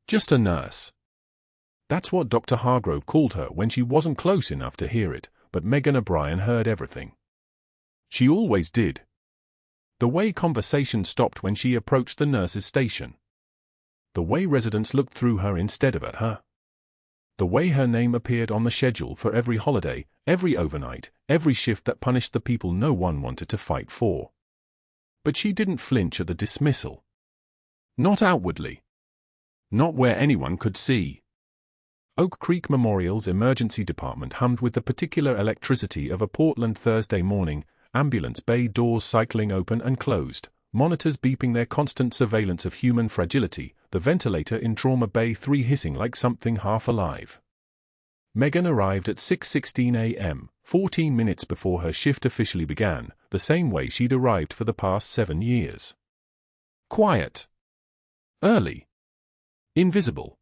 Just a nurse. That's what Dr. Hargrove called her when she wasn't close enough to hear it, but Megan O'Brien heard everything. She always did. The way conversation stopped when she approached the nurse's station. The way residents looked through her instead of at her. The way her name appeared on the schedule for every holiday, every overnight, every shift that punished the people no one wanted to fight for. But she didn't flinch at the dismissal. Not outwardly. Not where anyone could see. Oak Creek Memorial's emergency department hummed with the particular electricity of a Portland Thursday morning, ambulance bay doors cycling open and closed, monitors beeping their constant surveillance of human fragility, the ventilator in Trauma Bay 3 hissing like something half alive. Megan arrived at 6:16 a.m., 14 minutes before her shift officially began, the same way she'd arrived for the past 7 years. Quiet. Early. Invisible.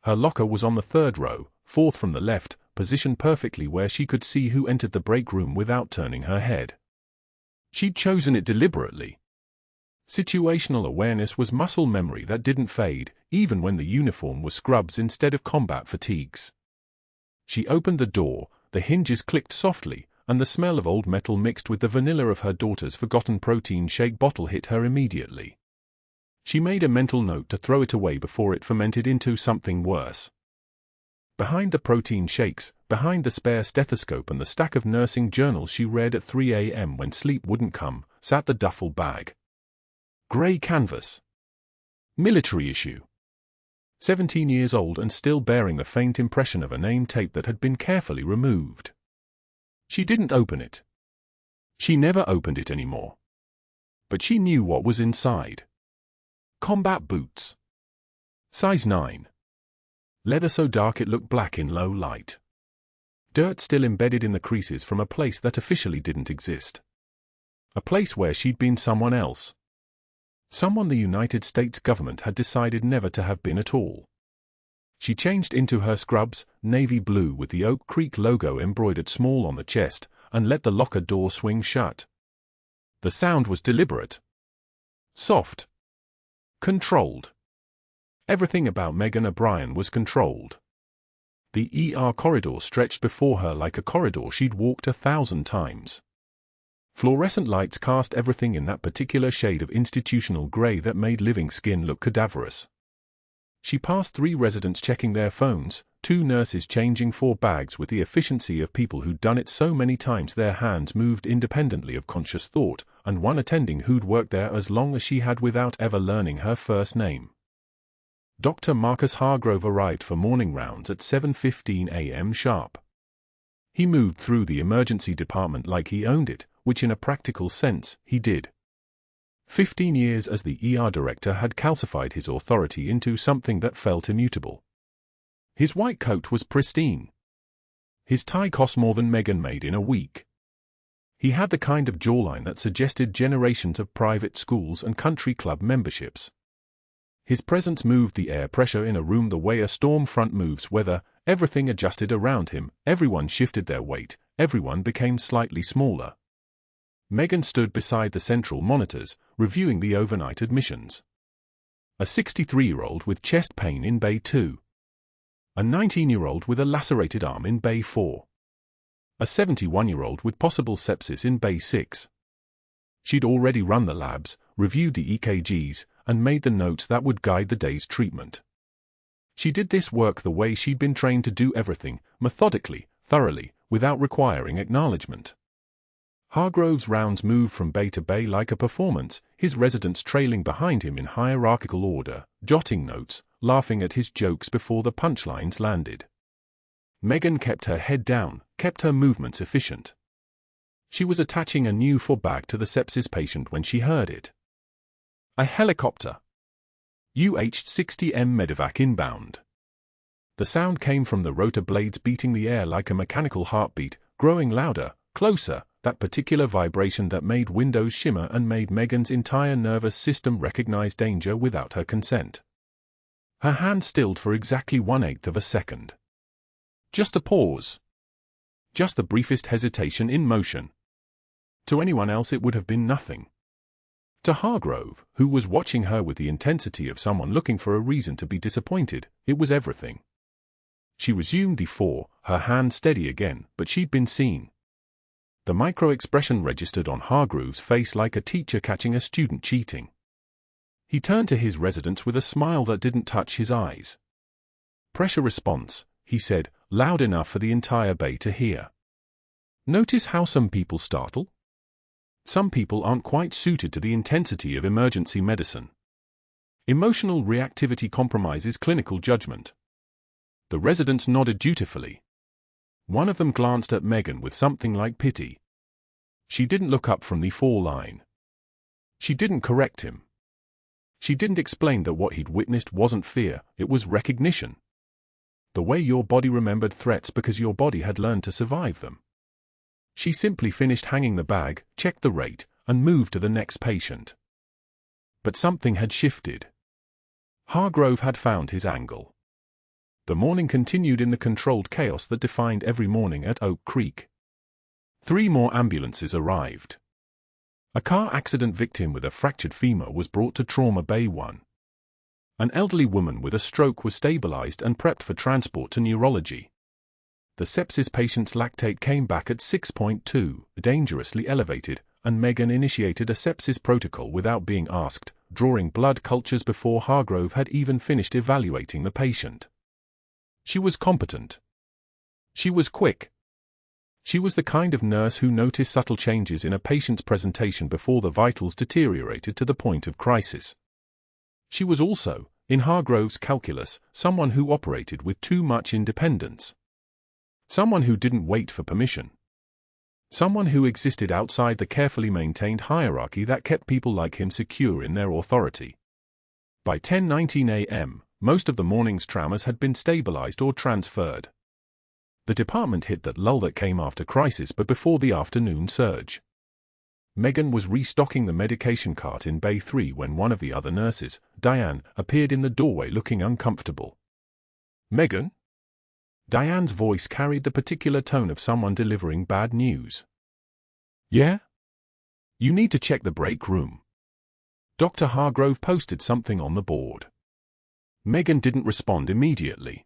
Her locker was on the 3rd row, 4th from the left, positioned perfectly where she could see who entered the break room without turning her head. She'd chosen it deliberately. Situational awareness was muscle memory that didn't fade, even when the uniform was scrubs instead of combat fatigues. She opened the door, the hinges clicked softly, and the smell of old metal mixed with the vanilla of her daughter's forgotten protein shake bottle hit her immediately. She made a mental note to throw it away before it fermented into something worse. Behind the protein shakes, behind the spare stethoscope and the stack of nursing journals she read at 3 a.m. when sleep wouldn't come, sat the duffel bag. Grey canvas. Military issue. 17 years old and still bearing the faint impression of a name tape that had been carefully removed. She didn't open it. She never opened it anymore. But she knew what was inside. Combat boots. Size 9. Leather so dark it looked black in low light. Dirt still embedded in the creases from a place that officially didn't exist. A place where she'd been someone else. Someone the United States government had decided never to have been at all. She changed into her scrubs, navy blue with the Oak Creek logo embroidered small on the chest, and let the locker door swing shut. The sound was deliberate. Soft. Controlled. Everything about Megan O'Brien was controlled. The ER corridor stretched before her like a corridor she'd walked 1,000 times. Fluorescent lights cast everything in that particular shade of institutional gray that made living skin look cadaverous. She passed 3 residents checking their phones, 2 nurses changing 4 bags with the efficiency of people who'd done it so many times their hands moved independently of conscious thought, and 1 attending who'd worked there as long as she had without ever learning her first name. Dr. Marcus Hargrove arrived for morning rounds at 7:15 a.m. sharp. He moved through the emergency department like he owned it, which in a practical sense, he did. 15 years as the ER director had calcified his authority into something that felt immutable. His white coat was pristine. His tie cost more than Megan made in a week. He had the kind of jawline that suggested generations of private schools and country club memberships. His presence moved the air pressure in a room the way a storm front moves weather, everything adjusted around him, everyone shifted their weight, everyone became slightly smaller. Megan stood beside the central monitors, reviewing the overnight admissions. A 63-year-old with chest pain in Bay 2. A 19-year-old with a lacerated arm in Bay 4. A 71-year-old with possible sepsis in Bay 6. She'd already run the labs, reviewed the EKGs, and made the notes that would guide the day's treatment. She did this work the way she'd been trained to do everything, methodically, thoroughly, without requiring acknowledgement. Hargrove's rounds moved from bay to bay like a performance, his residents trailing behind him in hierarchical order, jotting notes, laughing at his jokes before the punchlines landed. Megan kept her head down, kept her movements efficient. She was attaching a new four bag to the sepsis patient when she heard it. A helicopter. UH-60M medevac inbound. The sound came from the rotor blades beating the air like a mechanical heartbeat, growing louder, closer, that particular vibration that made windows shimmer and made Megan's entire nervous system recognize danger without her consent. Her hand stilled for exactly 1/8 of a second. Just a pause. Just the briefest hesitation in motion. To anyone else it would have been nothing. To Hargrove, who was watching her with the intensity of someone looking for a reason to be disappointed, it was everything. She resumed the four, her hand steady again, but she'd been seen. The micro-expression registered on Hargrove's face like a teacher catching a student cheating. He turned to his residents with a smile that didn't touch his eyes. "Pressure response," he said, loud enough for the entire bay to hear. "Notice how some people startle? Some people aren't quite suited to the intensity of emergency medicine. Emotional reactivity compromises clinical judgment." The residents nodded dutifully. One of them glanced at Megan with something like pity. She didn't look up from the four line. She didn't correct him. She didn't explain that what he'd witnessed wasn't fear, it was recognition. The way your body remembered threats because your body had learned to survive them. She simply finished hanging the bag, checked the rate, and moved to the next patient. But something had shifted. Hargrove had found his angle. The morning continued in the controlled chaos that defined every morning at Oak Creek. 3 more ambulances arrived. A car accident victim with a fractured femur was brought to Trauma Bay 1. An elderly woman with a stroke was stabilized and prepped for transport to neurology. The sepsis patient's lactate came back at 6.2, dangerously elevated, and Megan initiated a sepsis protocol without being asked, drawing blood cultures before Hargrove had even finished evaluating the patient. She was competent. She was quick. She was the kind of nurse who noticed subtle changes in a patient's presentation before the vitals deteriorated to the point of crisis. She was also, in Hargrove's calculus, someone who operated with too much independence. Someone who didn't wait for permission. Someone who existed outside the carefully maintained hierarchy that kept people like him secure in their authority. By 10:19 a.m., most of the morning's traumas had been stabilized or transferred. The department hit that lull that came after crisis but before the afternoon surge. Megan was restocking the medication cart in Bay 3 when one of the other nurses, Diane, appeared in the doorway looking uncomfortable. "Megan?" Diane's voice carried the particular tone of someone delivering bad news. "Yeah? You need to check the break room." Dr. Hargrove posted something on the board. Megan didn't respond immediately.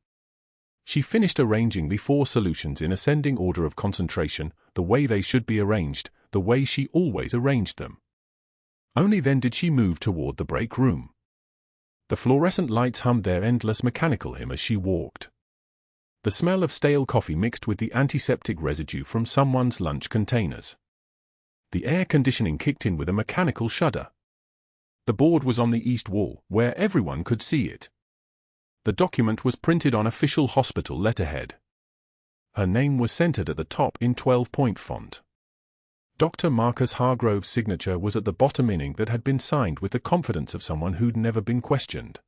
She finished arranging the 4 solutions in ascending order of concentration, the way they should be arranged, the way she always arranged them. Only then did she move toward the break room. The fluorescent lights hummed their endless mechanical hymn as she walked. The smell of stale coffee mixed with the antiseptic residue from someone's lunch containers. The air conditioning kicked in with a mechanical shudder. The board was on the east wall, where everyone could see it. The document was printed on official hospital letterhead. Her name was centered at the top in 12-point font. Dr. Marcus Hargrove's signature was at the bottom inning that had been signed with the confidence of someone who'd never been questioned.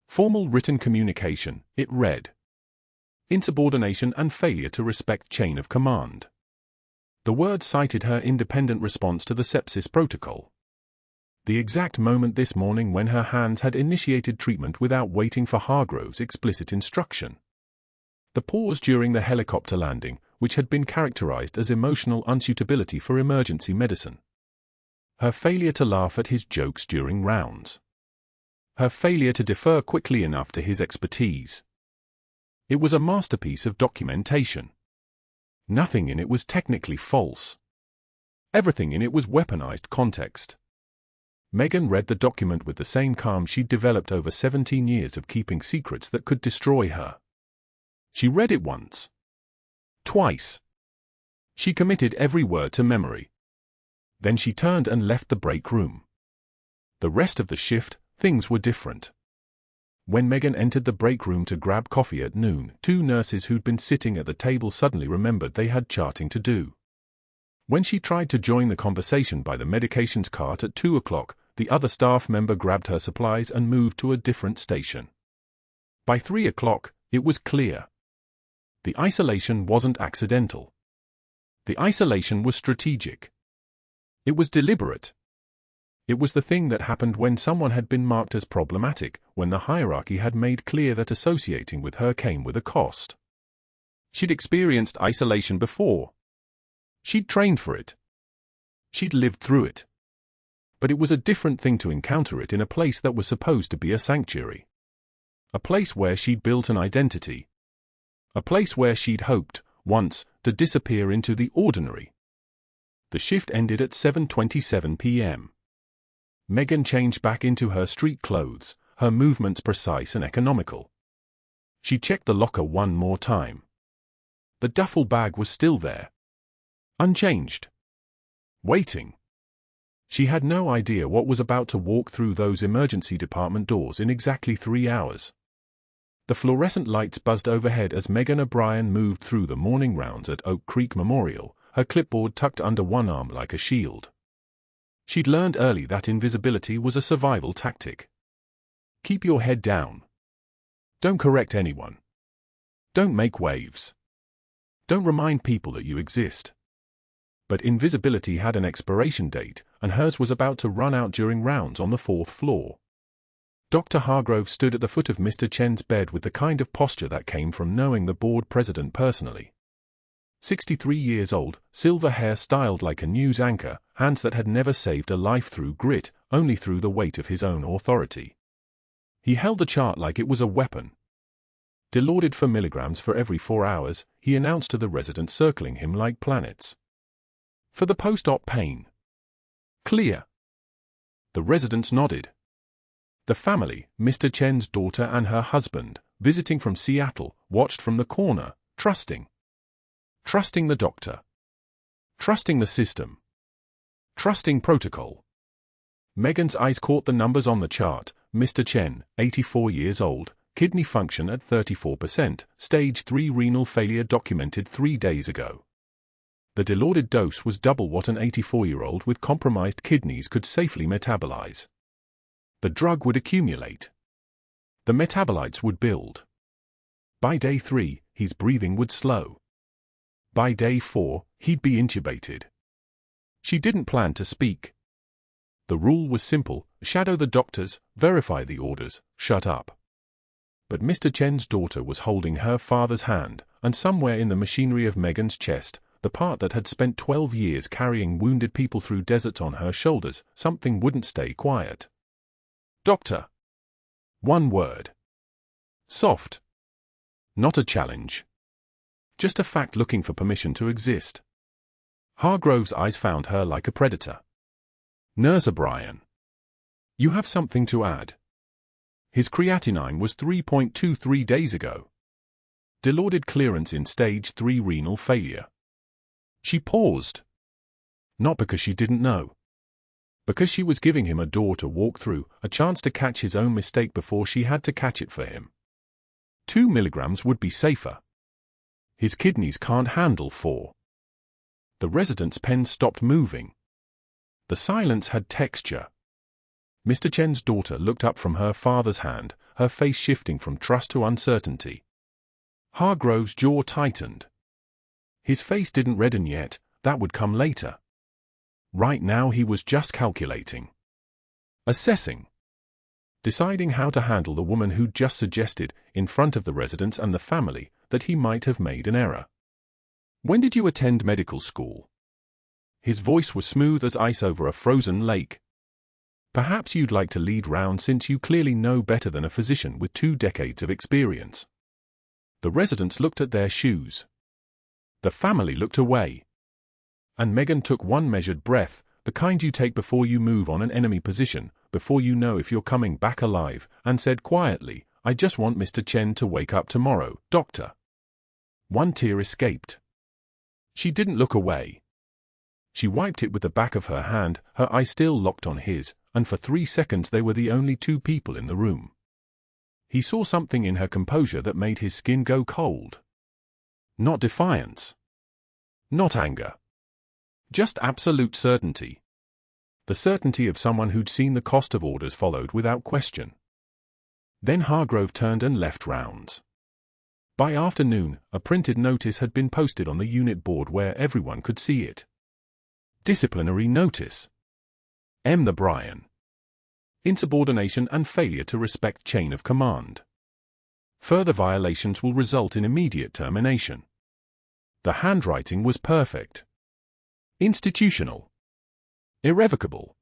Formal written communication, it read. Insubordination and failure to respect chain of command. The words cited her independent response to the sepsis protocol. The exact moment this morning when her hands had initiated treatment without waiting for Hargrove's explicit instruction. The pause during the helicopter landing, which had been characterized as emotional unsuitability for emergency medicine. Her failure to laugh at his jokes during rounds. Her failure to defer quickly enough to his expertise. It was a masterpiece of documentation. Nothing in it was technically false. Everything in it was weaponized context. Megan read the document with the same calm she'd developed over 17 years of keeping secrets that could destroy her. She read it once. Twice. She committed every word to memory. Then she turned and left the break room. The rest of the shift, things were different. When Megan entered the break room to grab coffee at noon, 2 nurses who'd been sitting at the table suddenly remembered they had charting to do. When she tried to join the conversation by the medications cart at 2 o'clock, the other staff member grabbed her supplies and moved to a different station. By 3 o'clock, it was clear. The isolation wasn't accidental. The isolation was strategic. It was deliberate. It was the thing that happened when someone had been marked as problematic, when the hierarchy had made clear that associating with her came with a cost. She'd experienced isolation before. She'd trained for it. She'd lived through it. But it was a different thing to encounter it in a place that was supposed to be a sanctuary. A place where she'd built an identity. A place where she'd hoped, once, to disappear into the ordinary. The shift ended at 7:27 p.m. Megan changed back into her street clothes, her movements precise and economical. She checked the locker one more time. The duffel bag was still there. Unchanged. Waiting. She had no idea what was about to walk through those emergency department doors in exactly 3 hours. The fluorescent lights buzzed overhead as Megan O'Brien moved through the morning rounds at Oak Creek Memorial, her clipboard tucked under one arm like a shield. She'd learned early that invisibility was a survival tactic. Keep your head down. Don't correct anyone. Don't make waves. Don't remind people that you exist. But invisibility had an expiration date, and hers was about to run out during rounds on the 4th floor. Dr. Hargrove stood at the foot of Mr. Chen's bed with the kind of posture that came from knowing the board president personally. 63 years old, silver hair styled like a news anchor, hands that had never saved a life through grit, only through the weight of his own authority. He held the chart like it was a weapon. Dilaudid for milligrams for every 4 hours, he announced to the residents circling him like planets. For the post-op pain. Clear. The residents nodded. The family, Mr. Chen's daughter and her husband, visiting from Seattle, watched from the corner, trusting. Trusting the doctor. Trusting the system. Trusting protocol. Megan's eyes caught the numbers on the chart. Mr. Chen, 84 years old, kidney function at 34%, stage 3 renal failure documented 3 days ago. The dilaudid dose was double what an 84-year-old with compromised kidneys could safely metabolize. The drug would accumulate. The metabolites would build. By day 3, his breathing would slow. By day 4, he'd be intubated. She didn't plan to speak. The rule was simple: shadow the doctors, verify the orders, shut up. But Mr. Chen's daughter was holding her father's hand, and somewhere in the machinery of Megan's chest, the part that had spent 12 years carrying wounded people through deserts on her shoulders, something wouldn't stay quiet. Doctor. One word. Soft. Not a challenge. Just a fact looking for permission to exist. Hargrove's eyes found her like a predator. Nurse O'Brien. You have something to add. His creatinine was 3.23 days ago. Dilaudid clearance in stage 3 renal failure. She paused. Not because she didn't know. Because she was giving him a door to walk through, a chance to catch his own mistake before she had to catch it for him. 2 milligrams would be safer. His kidneys can't handle 4. The resident's pen stopped moving. The silence had texture. Mr. Chen's daughter looked up from her father's hand, her face shifting from trust to uncertainty. Hargrove's jaw tightened. His face didn't redden yet, that would come later. Right now he was just calculating. Assessing. Deciding how to handle the woman who'd just suggested, in front of the residents and the family, that he might have made an error. When did you attend medical school? His voice was smooth as ice over a frozen lake. Perhaps you'd like to lead round since you clearly know better than a physician with 2 decades of experience. The residents looked at their shoes. The family looked away. And Megan took one measured breath, the kind you take before you move on an enemy position, before you know if you're coming back alive, and said quietly, I just want Mr. Chen to wake up tomorrow, doctor. One tear escaped. She didn't look away. She wiped it with the back of her hand, her eye still locked on his, and for 3 seconds they were the only 2 people in the room. He saw something in her composure that made his skin go cold. Not defiance. Not anger. Just absolute certainty. The certainty of someone who'd seen the cost of orders followed without question. Then Hargrove turned and left rounds. By afternoon, a printed notice had been posted on the unit board where everyone could see it. Disciplinary notice. M. O'Brien. Insubordination and failure to respect chain of command. Further violations will result in immediate termination. The handwriting was perfect. Institutional. Irrevocable.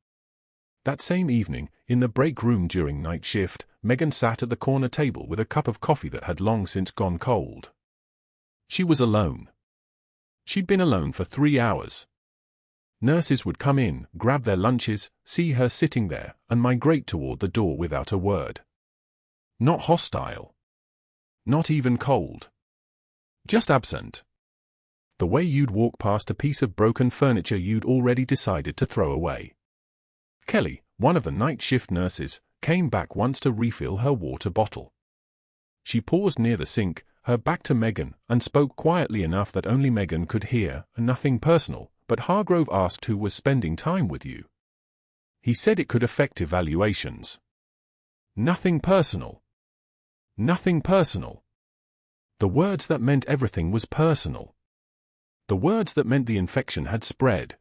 That same evening, in the break room during night shift, Megan sat at the corner table with a cup of coffee that had long since gone cold. She was alone. She'd been alone for 3 hours. Nurses would come in, grab their lunches, see her sitting there, and migrate toward the door without a word. Not hostile. Not even cold. Just absent. The way you'd walk past a piece of broken furniture you'd already decided to throw away. Kelly, one of the night shift nurses, came back once to refill her water bottle. She paused near the sink, her back to Megan, and spoke quietly enough that only Megan could hear, nothing personal, but Hargrove asked who was spending time with you. He said it could affect evaluations. Nothing personal. Nothing personal. The words that meant everything was personal. The words that meant the infection had spread.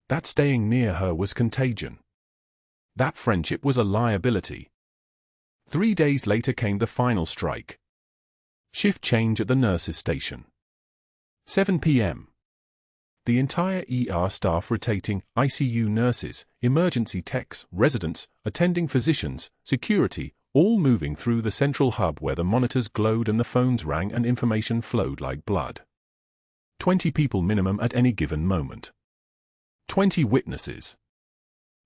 That staying near her was contagion. That friendship was a liability. 3 days later came the final strike. Shift change at the nurses' station. 7 p.m. The entire ER staff rotating, ICU nurses, emergency techs, residents, attending physicians, security, all moving through the central hub where the monitors glowed and the phones rang and information flowed like blood. 20 people minimum at any given moment. 20 witnesses.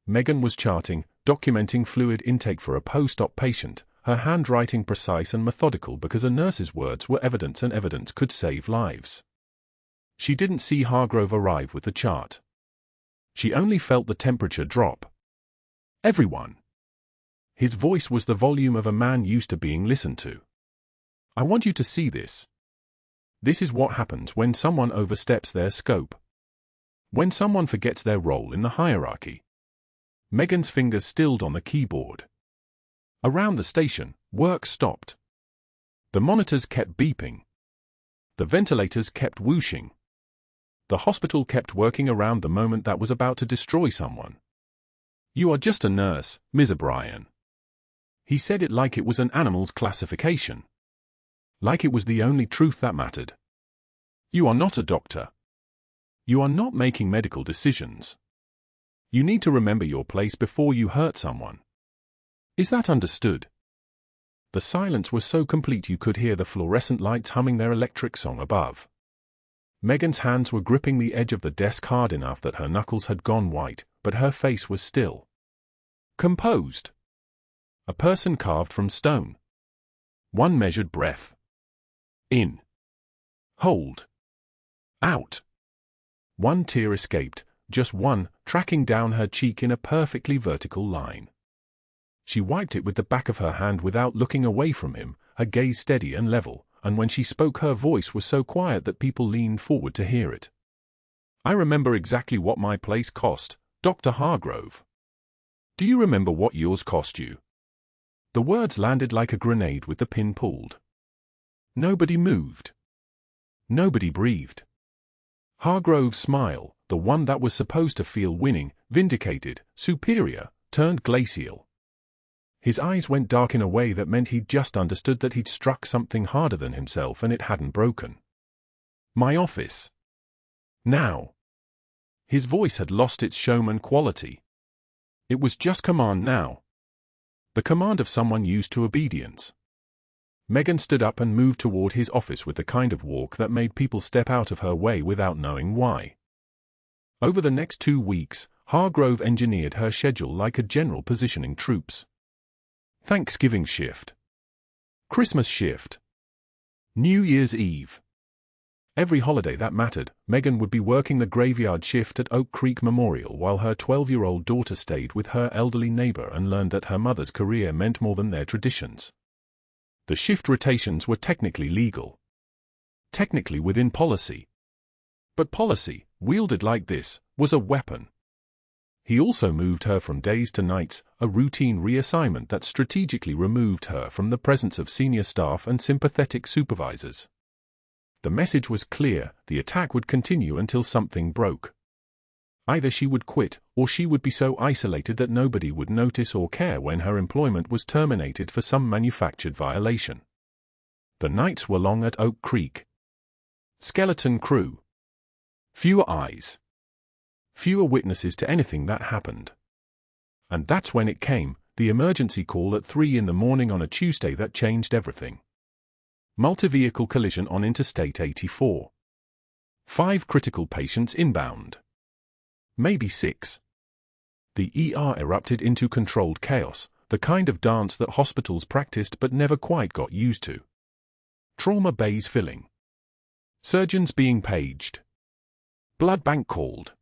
Megan was charting, documenting fluid intake for a post-op patient, her handwriting precise and methodical because a nurse's words were evidence and evidence could save lives. She didn't see Hargrove arrive with the chart. She only felt the temperature drop. Everyone. His voice was the volume of a man used to being listened to. I want you to see this. This is what happens when someone oversteps their scope. When someone forgets their role in the hierarchy. Megan's fingers stilled on the keyboard. Around the station, work stopped. The monitors kept beeping. The ventilators kept whooshing. The hospital kept working around the moment that was about to destroy someone. You are just a nurse, Ms. O'Brien. He said it like it was an animal's classification. Like it was the only truth that mattered. You are not a doctor. You are not making medical decisions. You need to remember your place before you hurt someone. Is that understood? The silence was so complete you could hear the fluorescent lights humming their electric song above. Megan's hands were gripping the edge of the desk hard enough that her knuckles had gone white, but her face was still. Composed. A person carved from stone. One measured breath. In. Hold. Out. One tear escaped, just one, tracking down her cheek in a perfectly vertical line. She wiped it with the back of her hand without looking away from him, her gaze steady and level, and when she spoke her voice was so quiet that people leaned forward to hear it. I remember exactly what my place cost, Dr. Hargrove. Do you remember what yours cost you? The words landed like a grenade with the pin pulled. Nobody moved. Nobody breathed. Hargrove's smile, the one that was supposed to feel winning, vindicated, superior, turned glacial. His eyes went dark in a way that meant he'd just understood that he'd struck something harder than himself and it hadn't broken. My office. Now. His voice had lost its showman quality. It was just command now. The command of someone used to obedience. Megan stood up and moved toward his office with the kind of walk that made people step out of her way without knowing why. Over the next 2 weeks, Hargrove engineered her schedule like a general positioning troops. Thanksgiving shift. Christmas shift. New Year's Eve. Every holiday that mattered, Megan would be working the graveyard shift at Oak Creek Memorial while her 12-year-old daughter stayed with her elderly neighbor and learned that her mother's career meant more than their traditions. The shift rotations were technically legal. Technically within policy. But policy, wielded like this, was a weapon. He also moved her from days to nights, a routine reassignment that strategically removed her from the presence of senior staff and sympathetic supervisors. The message was clear, the attack would continue until something broke. Either she would quit, or she would be so isolated that nobody would notice or care when her employment was terminated for some manufactured violation. The nights were long at Oak Creek. Skeleton crew. Fewer eyes. Fewer witnesses to anything that happened. And that's when it came, the emergency call at 3 in the morning on a Tuesday that changed everything. Multi-vehicle collision on Interstate 84. 5 critical patients inbound. Maybe 6. The ER erupted into controlled chaos, the kind of dance that hospitals practiced but never quite got used to. Trauma bays filling. Surgeons being paged. Blood bank called.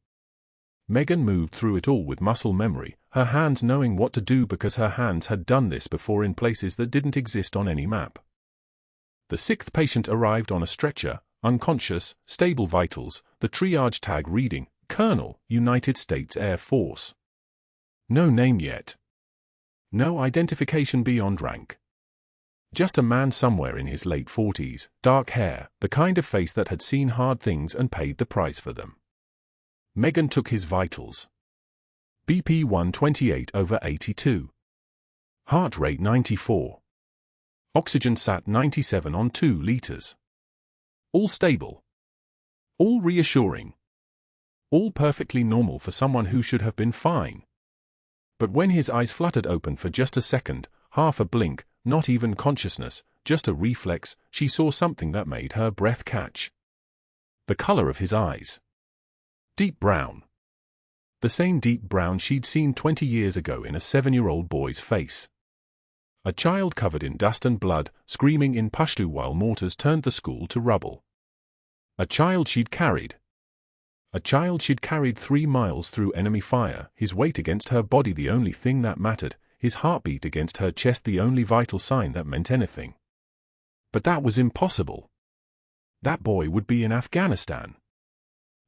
Megan moved through it all with muscle memory, her hands knowing what to do because her hands had done this before in places that didn't exist on any map. The 6th patient arrived on a stretcher, unconscious, stable vitals, the triage tag reading, Colonel, United States Air Force. No name yet. No identification beyond rank. Just a man somewhere in his late 40s, dark hair, the kind of face that had seen hard things and paid the price for them. Megan took his vitals. BP 128/82. Heart rate 94. Oxygen sat 97 on 2 liters. All stable. All reassuring. All perfectly normal for someone who should have been fine. But when his eyes fluttered open for just a second, half a blink, not even consciousness, just a reflex, she saw something that made her breath catch. The color of his eyes. Deep brown. The same deep brown she'd seen 20 years ago in a 7-year-old boy's face. A child covered in dust and blood, screaming in Pashto while mortars turned the school to rubble. A child she'd carried. A child she'd carried 3 miles through enemy fire, his weight against her body the only thing that mattered, his heartbeat against her chest the only vital sign that meant anything. But that was impossible. That boy would be in Afghanistan.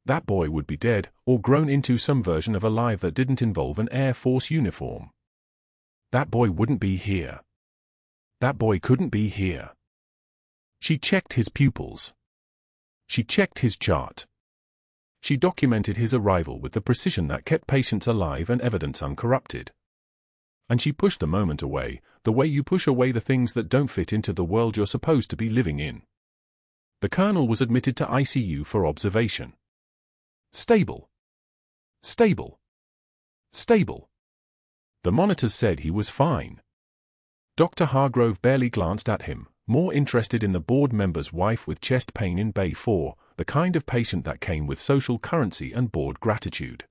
That boy would be dead, or grown into some version of alive that didn't involve an Air Force uniform. That boy wouldn't be here. That boy couldn't be here. She checked his pupils. She checked his chart. She documented his arrival with the precision that kept patients alive and evidence uncorrupted. And she pushed the moment away, the way you push away the things that don't fit into the world you're supposed to be living in. The colonel was admitted to ICU for observation. Stable. Stable. Stable. The monitors said he was fine. Dr. Hargrove barely glanced at him, more interested in the board member's wife with chest pain in Bay 4, the kind of patient that came with social currency and board gratitude.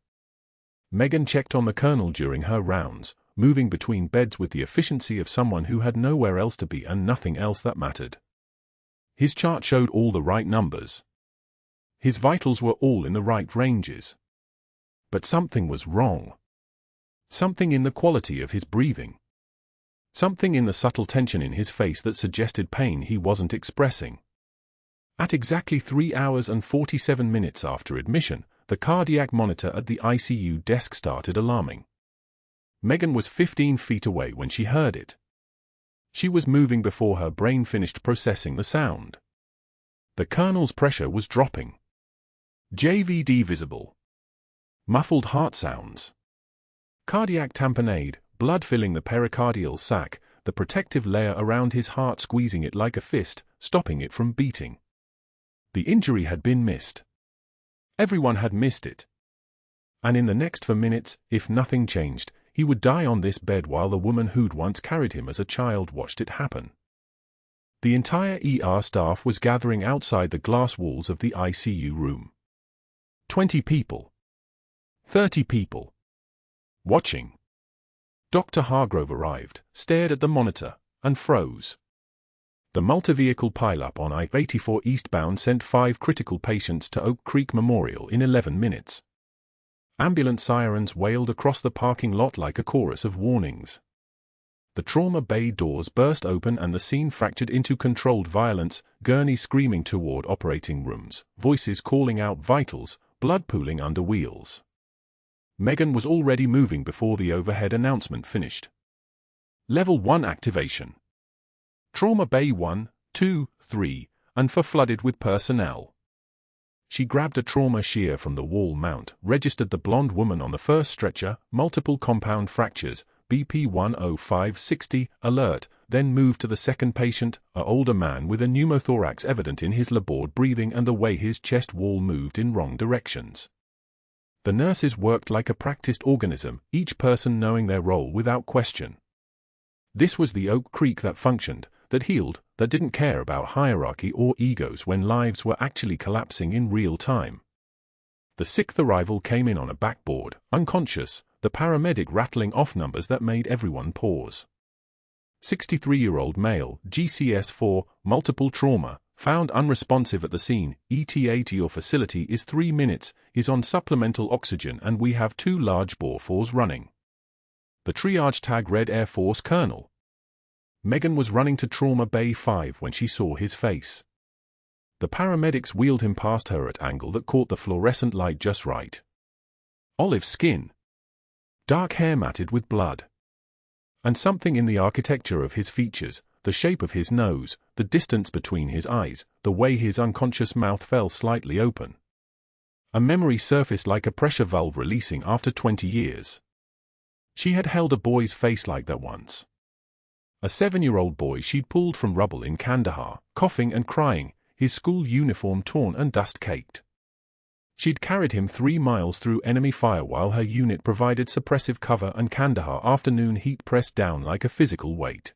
Megan checked on the colonel during her rounds, moving between beds with the efficiency of someone who had nowhere else to be and nothing else that mattered. His chart showed all the right numbers. His vitals were all in the right ranges. But something was wrong. Something in the quality of his breathing. Something in the subtle tension in his face that suggested pain he wasn't expressing. At exactly 3 hours and 47 minutes after admission, the cardiac monitor at the ICU desk started alarming. Megan was 15 feet away when she heard it. She was moving before her brain finished processing the sound. The colonel's pressure was dropping. JVD visible. Muffled heart sounds. Cardiac tamponade, blood filling the pericardial sac, the protective layer around his heart squeezing it like a fist, stopping it from beating. The injury had been missed. Everyone had missed it. And in the next 4 minutes, if nothing changed, he would die on this bed while the woman who'd once carried him as a child watched it happen. The entire ER staff was gathering outside the glass walls of the ICU room. 20 people. 30 people. Watching. Dr. Hargrove arrived, stared at the monitor, and froze. The multi-vehicle pileup on I-84 eastbound sent 5 critical patients to Oak Creek Memorial in 11 minutes. Ambulance sirens wailed across the parking lot like a chorus of warnings. The trauma bay doors burst open and the scene fractured into controlled violence, gurneys screaming toward operating rooms, voices calling out vitals, blood pooling under wheels. Megan was already moving before the overhead announcement finished. Level 1 activation. Trauma Bay 1, 2, 3, and for flooded with personnel. She grabbed a trauma shear from the wall mount, registered the blonde woman on the first stretcher, multiple compound fractures, BP 10560, alert, then moved to the second patient, an older man with a pneumothorax evident in his labored breathing and the way his chest wall moved in wrong directions. The nurses worked like a practiced organism, each person knowing their role without question. This was the Oak Creek that functioned, that healed, that didn't care about hierarchy or egos when lives were actually collapsing in real time. The sixth arrival came in on a backboard, unconscious, the paramedic rattling off numbers that made everyone pause. 63-year-old male, GCS4, multiple trauma, found unresponsive at the scene, ETA to your facility is 3 minutes, is on supplemental oxygen and we have 2 large bore 4s running. The triage tag read Air Force Colonel. Megan was running to Trauma Bay 5 when she saw his face. The paramedics wheeled him past her at an angle that caught the fluorescent light just right. Olive skin. Dark hair matted with blood. And something in the architecture of his features, the shape of his nose, the distance between his eyes, the way his unconscious mouth fell slightly open. A memory surfaced like a pressure valve releasing after 20 years. She had held a boy's face like that once. A 7-year-old boy she'd pulled from rubble in Kandahar, coughing and crying, his school uniform torn and dust-caked. She'd carried him 3 miles through enemy fire while her unit provided suppressive cover and Kandahar afternoon heat pressed down like a physical weight.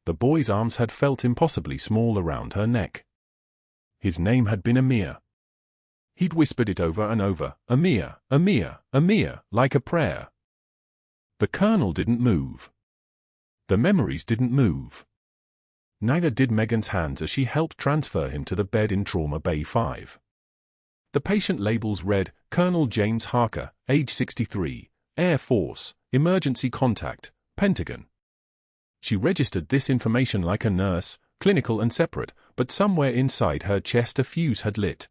The boy's arms had felt impossibly small around her neck. His name had been Amir. He'd whispered it over and over, Amir, Amir, Amir, like a prayer. The colonel didn't move. The memories didn't move. Neither did Megan's hands as she helped transfer him to the bed in Trauma Bay 5. The patient labels read, Colonel James Harker, age 63, Air Force, emergency contact, Pentagon. She registered this information like a nurse, clinical and separate, but somewhere inside her chest a fuse had lit.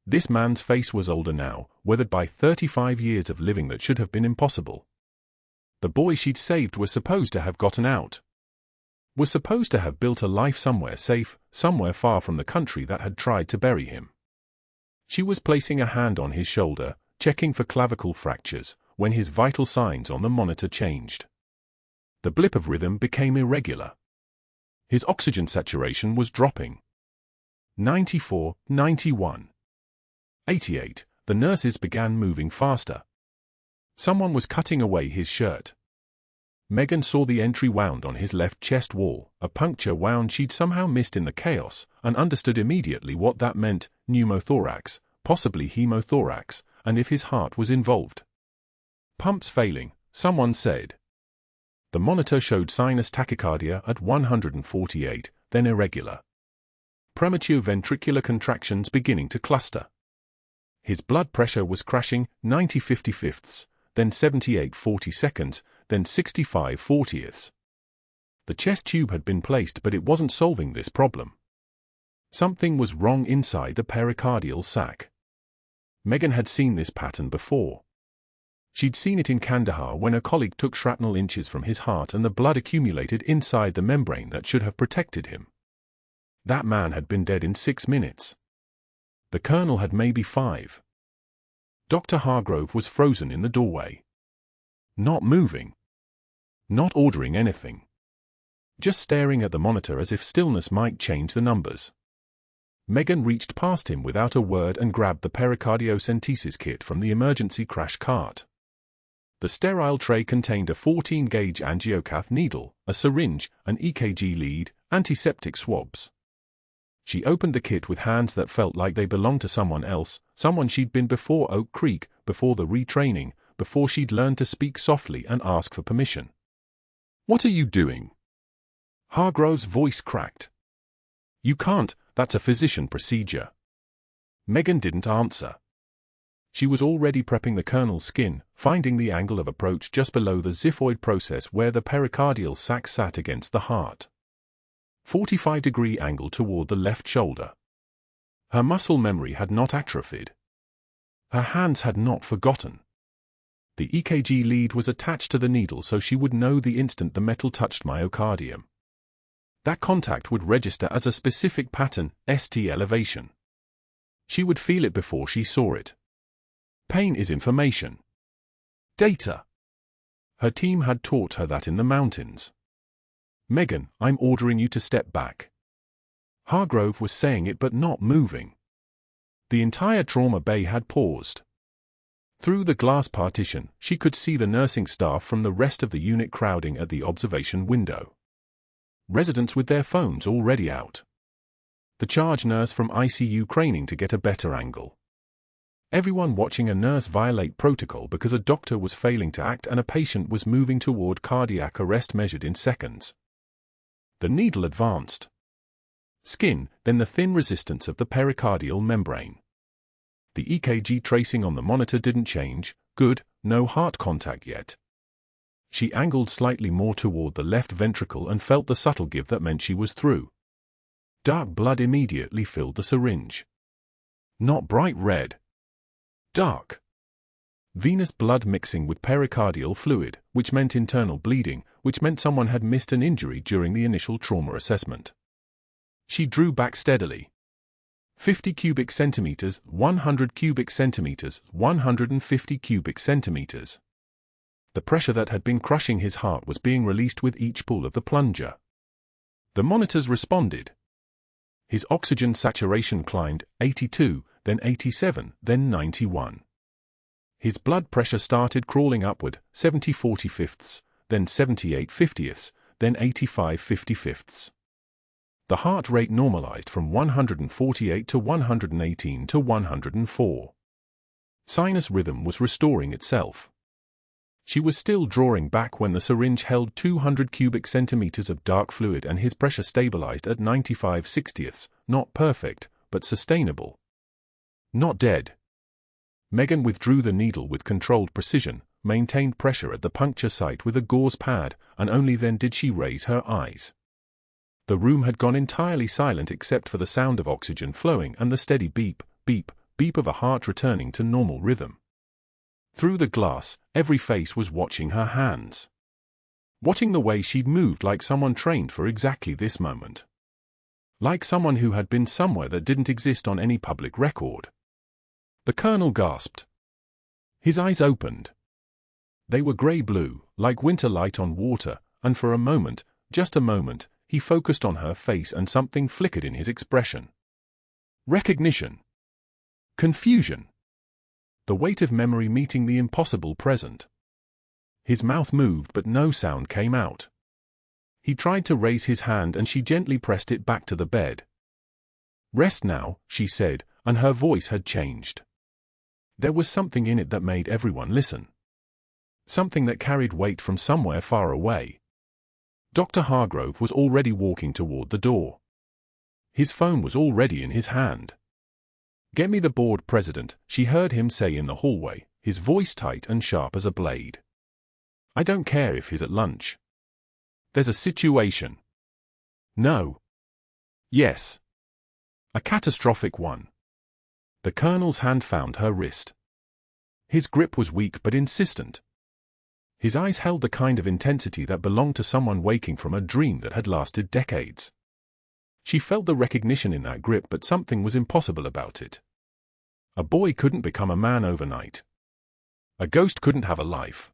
This man's face was older now, weathered by 35 years of living that should have been impossible. The boy she'd saved was supposed to have gotten out. Was supposed to have built a life somewhere safe, somewhere far from the country that had tried to bury him. She was placing a hand on his shoulder, checking for clavicle fractures, when his vital signs on the monitor changed. The blip of rhythm became irregular. His oxygen saturation was dropping. 94, 91. 88. The nurses began moving faster. Someone was cutting away his shirt. Megan saw the entry wound on his left chest wall, a puncture wound she'd somehow missed in the chaos, and understood immediately what that meant, pneumothorax, possibly hemothorax, and if his heart was involved. Pumps failing, someone said. The monitor showed sinus tachycardia at 148, then irregular. Premature ventricular contractions beginning to cluster. His blood pressure was crashing, 90 55ths, then 78 42nds, then 65 40ths. The chest tube had been placed but it wasn't solving this problem. Something was wrong inside the pericardial sac. Megan had seen this pattern before. She'd seen it in Kandahar when a colleague took shrapnel inches from his heart and the blood accumulated inside the membrane that should have protected him. That man had been dead in 6 minutes. The colonel had maybe 5. Dr. Hargrove was frozen in the doorway. Not moving. Not ordering anything. Just staring at the monitor as if stillness might change the numbers. Megan reached past him without a word and grabbed the pericardiocentesis kit from the emergency crash cart. The sterile tray contained a 14-gauge angiocath needle, a syringe, an EKG lead, antiseptic swabs. She opened the kit with hands that felt like they belonged to someone else, someone she'd been before Oak Creek, before the retraining, before she'd learned to speak softly and ask for permission. "What are you doing?" Hargrove's voice cracked. "You can't, that's a physician procedure." Megan didn't answer. She was already prepping the colonel's skin, finding the angle of approach just below the xiphoid process where the pericardial sac sat against the heart. 45-degree angle toward the left shoulder. Her muscle memory had not atrophied. Her hands had not forgotten. The EKG lead was attached to the needle so she would know the instant the metal touched myocardium. That contact would register as a specific pattern, ST elevation. She would feel it before she saw it. Pain is information. Data. Her team had taught her that in the mountains. "Megan, I'm ordering you to step back." Hargrove was saying it but not moving. The entire trauma bay had paused. Through the glass partition, she could see the nursing staff from the rest of the unit crowding at the observation window. Residents with their phones already out. The charge nurse from ICU craning to get a better angle. Everyone watching a nurse violate protocol because a doctor was failing to act and a patient was moving toward cardiac arrest measured in seconds. The needle advanced. Skin, then the thin resistance of the pericardial membrane. The EKG tracing on the monitor didn't change. Good, no heart contact yet. She angled slightly more toward the left ventricle and felt the subtle give that meant she was through. Dark blood immediately filled the syringe. Not bright red. Dark. Venous blood mixing with pericardial fluid, which meant internal bleeding, which meant someone had missed an injury during the initial trauma assessment. She drew back steadily. 50 cubic centimeters, 100 cubic centimeters, 150 cubic centimeters. The pressure that had been crushing his heart was being released with each pull of the plunger. The monitors responded. His oxygen saturation climbed, 82, then 87, then 91. His blood pressure started crawling upward, 70 45ths, then 78 50ths, then 85 55ths. The heart rate normalized from 148 to 118 to 104. Sinus rhythm was restoring itself. She was still drawing back when the syringe held 200 cubic centimeters of dark fluid and his pressure stabilized at 95 60ths, not perfect, but sustainable. Not dead. Megan withdrew the needle with controlled precision, maintained pressure at the puncture site with a gauze pad, and only then did she raise her eyes. The room had gone entirely silent except for the sound of oxygen flowing and the steady beep, beep, beep of a heart returning to normal rhythm. Through the glass, every face was watching her hands. Watching the way she'd moved like someone trained for exactly this moment. Like someone who had been somewhere that didn't exist on any public record. The colonel gasped. His eyes opened. They were grey-blue, like winter light on water, and for a moment, just a moment, he focused on her face and something flickered in his expression. Recognition. Confusion. The weight of memory meeting the impossible present. His mouth moved but no sound came out. He tried to raise his hand and she gently pressed it back to the bed. Rest now, she said, and her voice had changed. There was something in it that made everyone listen. Something that carried weight from somewhere far away. Dr. Hargrove was already walking toward the door. His phone was already in his hand. "Get me the board president," she heard him say in the hallway, his voice tight and sharp as a blade. "I don't care if he's at lunch. There's a situation." "No." "Yes." "A catastrophic one." The colonel's hand found her wrist. His grip was weak but insistent. His eyes held the kind of intensity that belonged to someone waking from a dream that had lasted decades. She felt the recognition in that grip, but something was impossible about it. A boy couldn't become a man overnight. A ghost couldn't have a life.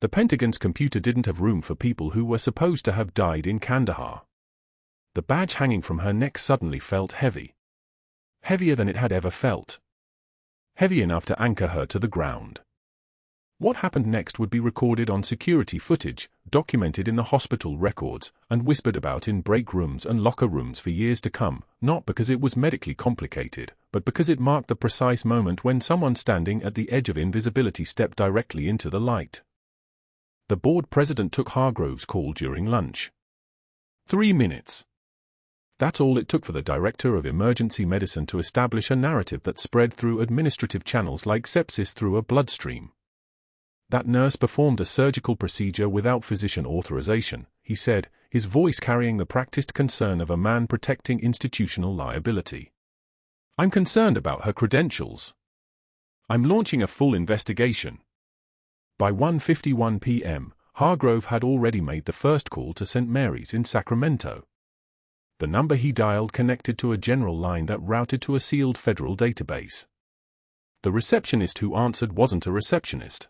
The Pentagon's computer didn't have room for people who were supposed to have died in Kandahar. The badge hanging from her neck suddenly felt heavy. Heavier than it had ever felt. Heavy enough to anchor her to the ground. What happened next would be recorded on security footage, documented in the hospital records, and whispered about in break rooms and locker rooms for years to come, not because it was medically complicated, but because it marked the precise moment when someone standing at the edge of invisibility stepped directly into the light. The board president took Hargrove's call during lunch. 3 minutes. That's all it took for the director of emergency medicine to establish a narrative that spread through administrative channels like sepsis through a bloodstream. That nurse performed a surgical procedure without physician authorization, he said, his voice carrying the practiced concern of a man protecting institutional liability. "I'm concerned about her credentials. I'm launching a full investigation." By 1:51 p.m., Hargrove had already made the first call to St. Mary's in Sacramento. The number he dialed connected to a general line that routed to a sealed federal database. The receptionist who answered wasn't a receptionist.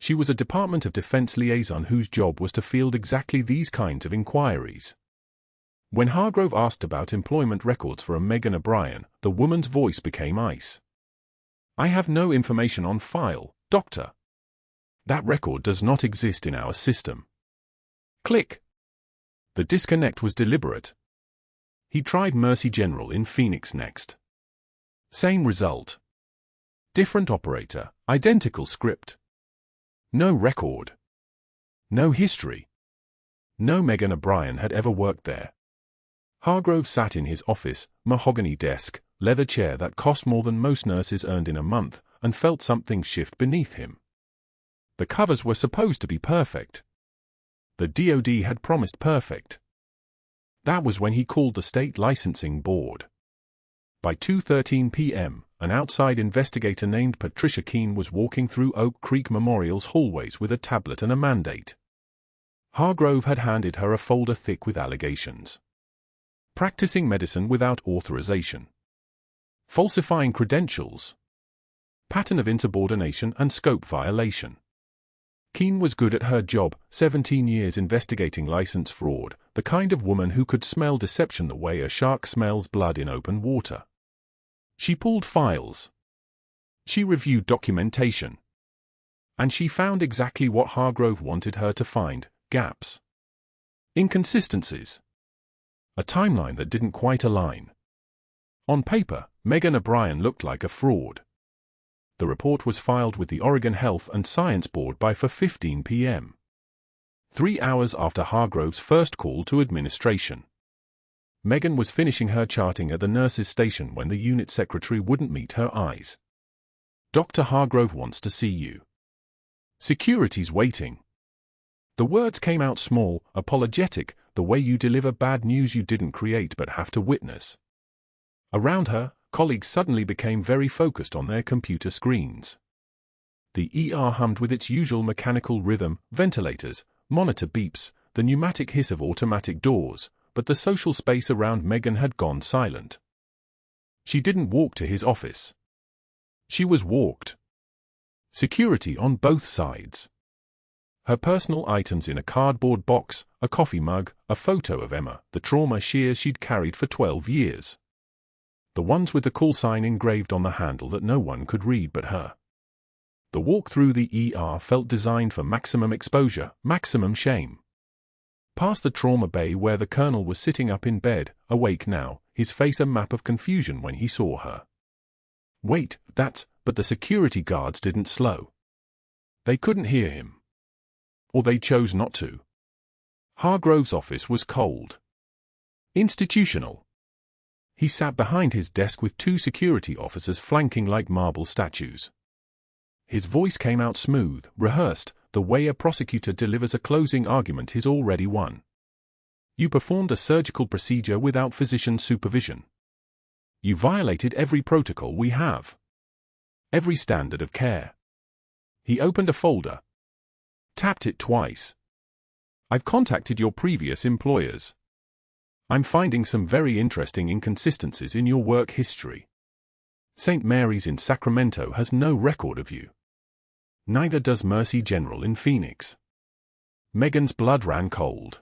She was a Department of Defense liaison whose job was to field exactly these kinds of inquiries. When Hargrove asked about employment records for a Megan O'Brien, the woman's voice became ice. I have no information on file, doctor. That record does not exist in our system. Click. The disconnect was deliberate. He tried Mercy General in Phoenix next. Same result. Different operator, identical script. No record. No history. No Megan O'Brien had ever worked there. Hargrove sat in his office, mahogany desk, leather chair that cost more than most nurses earned in a month, and felt something shift beneath him. The covers were supposed to be perfect. The DoD had promised perfect. That was when he called the state licensing board. By 2:13 p.m., an outside investigator named Patricia Keene was walking through Oak Creek Memorial's hallways with a tablet and a mandate. Hargrove had handed her a folder thick with allegations. Practicing medicine without authorization. Falsifying credentials. Pattern of insubordination and scope violation. Keene was good at her job, 17 years investigating license fraud, the kind of woman who could smell deception the way a shark smells blood in open water. She pulled files. She reviewed documentation. And she found exactly what Hargrove wanted her to find: gaps. Inconsistencies. A timeline that didn't quite align. On paper, Megan O'Brien looked like a fraud. The report was filed with the Oregon Health and Science Board by 4:15 p.m. 3 hours after Hargrove's first call to administration. Megan was finishing her charting at the nurse's station when the unit secretary wouldn't meet her eyes. Dr. Hargrove wants to see you. Security's waiting. The words came out small, apologetic, the way you deliver bad news you didn't create but have to witness. Around her, colleagues suddenly became very focused on their computer screens. The ER hummed with its usual mechanical rhythm, ventilators, monitor beeps, the pneumatic hiss of automatic doors, but the social space around Megan had gone silent. She didn't walk to his office. She was walked. Security on both sides. Her personal items in a cardboard box, a coffee mug, a photo of Emma, the trauma shears she'd carried for 12 years. The ones with the call sign engraved on the handle that no one could read but her. The walk through the ER felt designed for maximum exposure, maximum shame. Past the trauma bay where the colonel was sitting up in bed, awake now, his face a map of confusion when he saw her. Wait, but the security guards didn't slow. They couldn't hear him. Or they chose not to. Hargrove's office was cold. Institutional. He sat behind his desk with 2 security officers flanking like marble statues. His voice came out smooth, rehearsed, the way a prosecutor delivers a closing argument he's already won. You performed a surgical procedure without physician supervision. You violated every protocol we have. Every standard of care. He opened a folder. Tapped it twice. I've contacted your previous employers. I'm finding some very interesting inconsistencies in your work history. St. Mary's in Sacramento has no record of you. Neither does Mercy General in Phoenix. Megan's blood ran cold.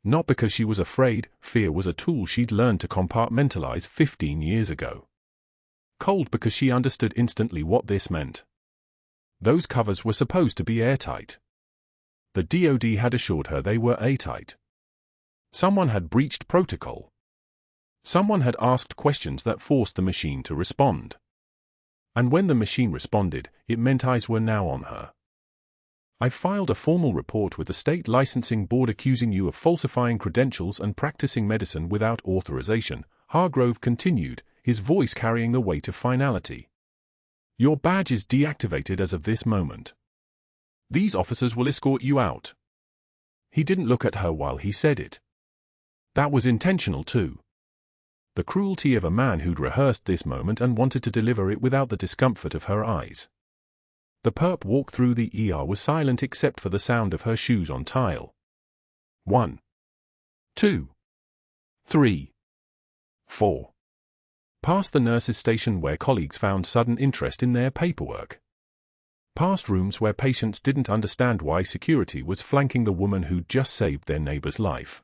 Not because she was afraid, fear was a tool she'd learned to compartmentalize 15 years ago. Cold because she understood instantly what this meant. Those covers were supposed to be airtight. The DoD had assured her they were airtight. Someone had breached protocol. Someone had asked questions that forced the machine to respond. And when the machine responded, it meant eyes were now on her. I filed a formal report with the state licensing board accusing you of falsifying credentials and practicing medicine without authorization, Hargrove continued, his voice carrying the weight of finality. Your badge is deactivated as of this moment. These officers will escort you out. He didn't look at her while he said it. That was intentional too. The cruelty of a man who'd rehearsed this moment and wanted to deliver it without the discomfort of her eyes. The perp walk through the ER was silent except for the sound of her shoes on tile. 1, 2, 3, 4. Past the nurse's station where colleagues found sudden interest in their paperwork. Past rooms where patients didn't understand why security was flanking the woman who'd just saved their neighbor's life.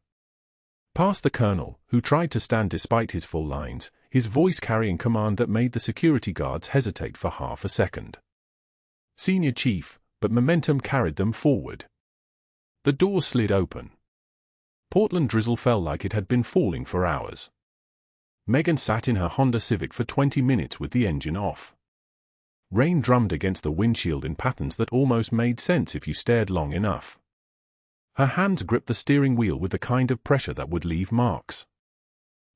Past the colonel, who tried to stand despite his full lines, his voice carrying command that made the security guards hesitate for half a second. "Senior Chief," but momentum carried them forward. The door slid open. Portland drizzle fell like it had been falling for hours. Megan sat in her Honda Civic for 20 minutes with the engine off. Rain drummed against the windshield in patterns that almost made sense if you stared long enough. Her hands gripped the steering wheel with the kind of pressure that would leave marks.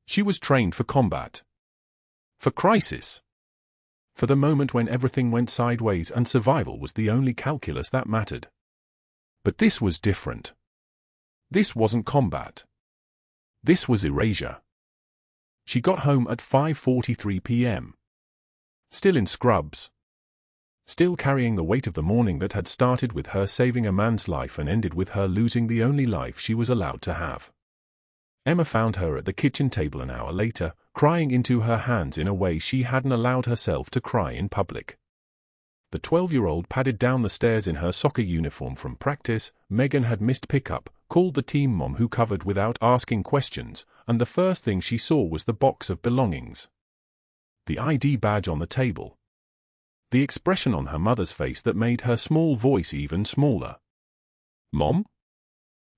She was trained for combat. For crisis. For the moment when everything went sideways and survival was the only calculus that mattered. But this was different. This wasn't combat. This was erasure. She got home at 5:43 p.m. Still in scrubs. Still carrying the weight of the morning that had started with her saving a man's life and ended with her losing the only life she was allowed to have. Emma found her at the kitchen table an hour later, crying into her hands in a way she hadn't allowed herself to cry in public. The 12-year-old padded down the stairs in her soccer uniform from practice. Megan had missed pickup, called the team mom who covered without asking questions, and the first thing she saw was the box of belongings. The ID badge on the table. The expression on her mother's face that made her small voice even smaller. "Mom?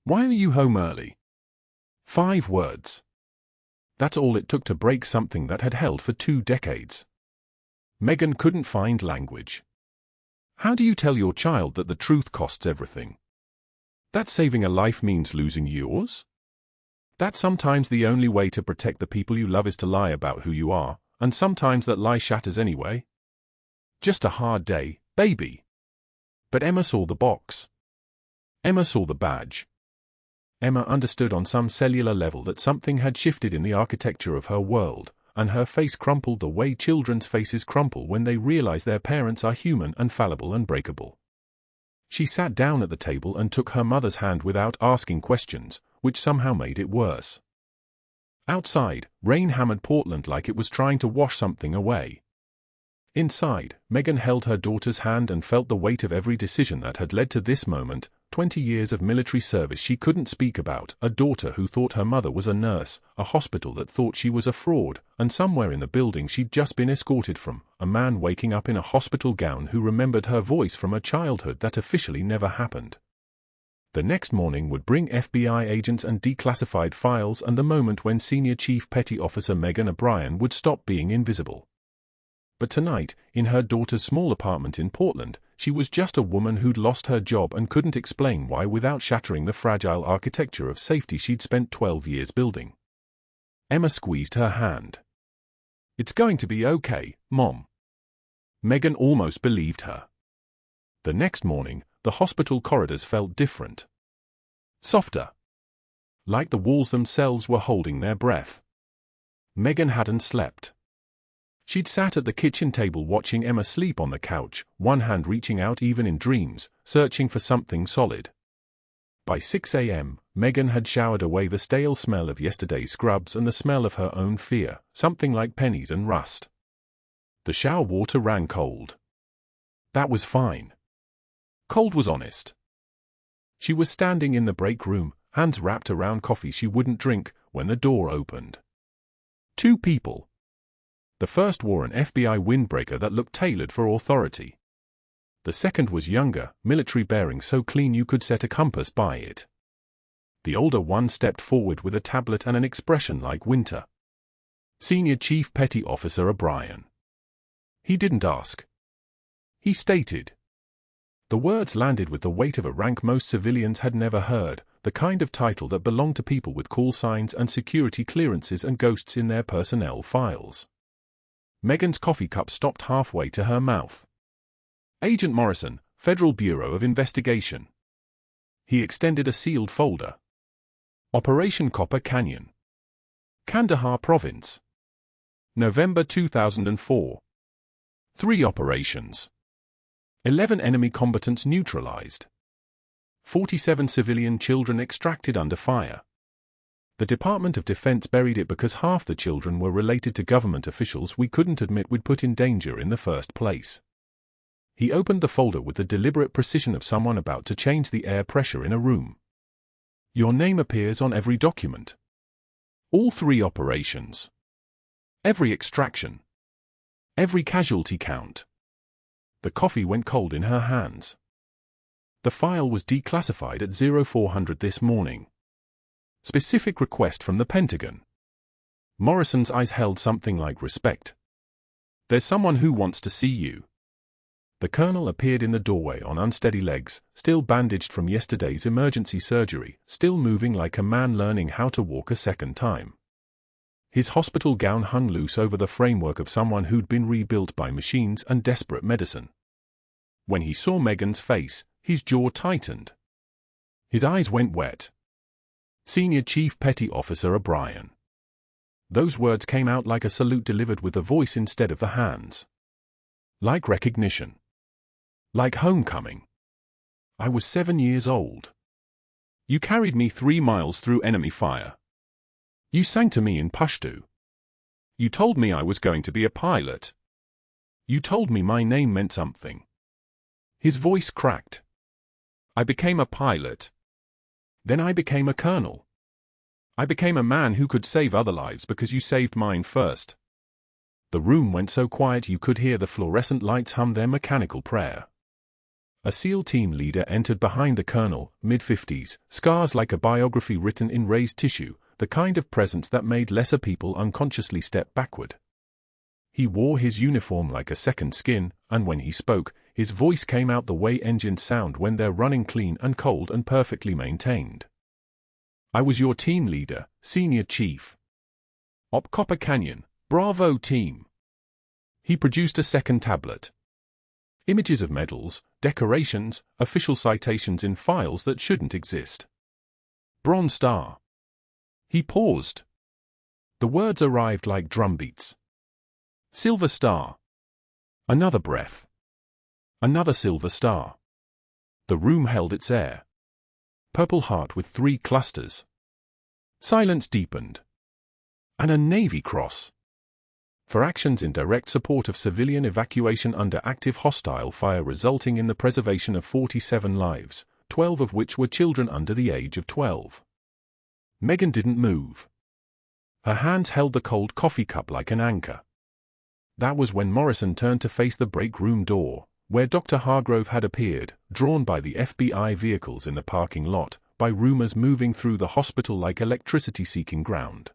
Why are you home early?" 5 words. That's all it took to break something that had held for 2 decades. Megan couldn't find language. How do you tell your child that the truth costs everything? That saving a life means losing yours? That sometimes the only way to protect the people you love is to lie about who you are, and sometimes that lie shatters anyway? Just a hard day, baby. But Emma saw the box. Emma saw the badge. Emma understood on some cellular level that something had shifted in the architecture of her world, and her face crumpled the way children's faces crumple when they realize their parents are human and fallible and breakable. She sat down at the table and took her mother's hand without asking questions, which somehow made it worse. Outside, rain hammered Portland like it was trying to wash something away. Inside, Megan held her daughter's hand and felt the weight of every decision that had led to this moment. 20 years of military service she couldn't speak about, a daughter who thought her mother was a nurse, a hospital that thought she was a fraud, and somewhere in the building she'd just been escorted from, a man waking up in a hospital gown who remembered her voice from a childhood that officially never happened. The next morning would bring FBI agents and declassified files and the moment when Senior Chief Petty Officer Megan O'Brien would stop being invisible. But tonight, in her daughter's small apartment in Portland, she was just a woman who'd lost her job and couldn't explain why without shattering the fragile architecture of safety she'd spent 12 years building. Emma squeezed her hand. "It's going to be okay, Mom." Megan almost believed her. The next morning, the hospital corridors felt different. Softer. Like the walls themselves were holding their breath. Megan hadn't slept. She'd sat at the kitchen table watching Emma sleep on the couch, one hand reaching out even in dreams, searching for something solid. By 6 a.m., Megan had showered away the stale smell of yesterday's scrubs and the smell of her own fear, something like pennies and rust. The shower water ran cold. That was fine. Cold was honest. She was standing in the break room, hands wrapped around coffee she wouldn't drink, when the door opened. 2 people. The first wore an FBI windbreaker that looked tailored for authority. The second was younger, military bearing so clean you could set a compass by it. The older one stepped forward with a tablet and an expression like winter. Senior Chief Petty Officer O'Brien. He didn't ask. He stated. The words landed with the weight of a rank most civilians had never heard, the kind of title that belonged to people with call signs and security clearances and ghosts in their personnel files. Megan's coffee cup stopped halfway to her mouth. Agent Morrison, Federal Bureau of Investigation. He extended a sealed folder. Operation Copper Canyon. Kandahar Province. November 2004. 3 operations. 11 enemy combatants neutralized. 47 civilian children extracted under fire. The Department of Defense buried it because half the children were related to government officials we couldn't admit we'd put in danger in the first place. He opened the folder with the deliberate precision of someone about to change the air pressure in a room. Your name appears on every document. All 3 operations. Every extraction. Every casualty count. The coffee went cold in her hands. The file was declassified at 0400 this morning. Specific request from the Pentagon. Morrison's eyes held something like respect. There's someone who wants to see you. The colonel appeared in the doorway on unsteady legs, still bandaged from yesterday's emergency surgery, still moving like a man learning how to walk a second time. His hospital gown hung loose over the framework of someone who'd been rebuilt by machines and desperate medicine. When he saw Megan's face, his jaw tightened. His eyes went wet. Senior Chief Petty Officer O'Brien. Those words came out like a salute delivered with the voice instead of the hands. Like recognition. Like homecoming. I was 7 years old. You carried me 3 miles through enemy fire. You sang to me in Pashto. You told me I was going to be a pilot. You told me my name meant something. His voice cracked. I became a pilot. Then I became a colonel. I became a man who could save other lives because you saved mine first. The room went so quiet you could hear the fluorescent lights hum their mechanical prayer. A SEAL team leader entered behind the colonel, mid-50s, scars like a biography written in raised tissue, the kind of presence that made lesser people unconsciously step backward. He wore his uniform like a second skin, and when he spoke, his voice came out the way engines sound when they're running clean and cold and perfectly maintained. I was your team leader, Senior Chief. Op Copper Canyon, Bravo Team. He produced a second tablet. Images of medals, decorations, official citations in files that shouldn't exist. Bronze Star. He paused. The words arrived like drumbeats. Silver Star. Another breath. Another Silver Star. The room held its air. Purple Heart with 3 clusters. Silence deepened. And a Navy Cross. For actions in direct support of civilian evacuation under active hostile fire resulting in the preservation of 47 lives, 12 of which were children under the age of 12. Megan didn't move. Her hands held the cold coffee cup like an anchor. That was when Morrison turned to face the break room door, where Dr. Hargrove had appeared, drawn by the FBI vehicles in the parking lot, by rumors moving through the hospital like electricity-seeking ground.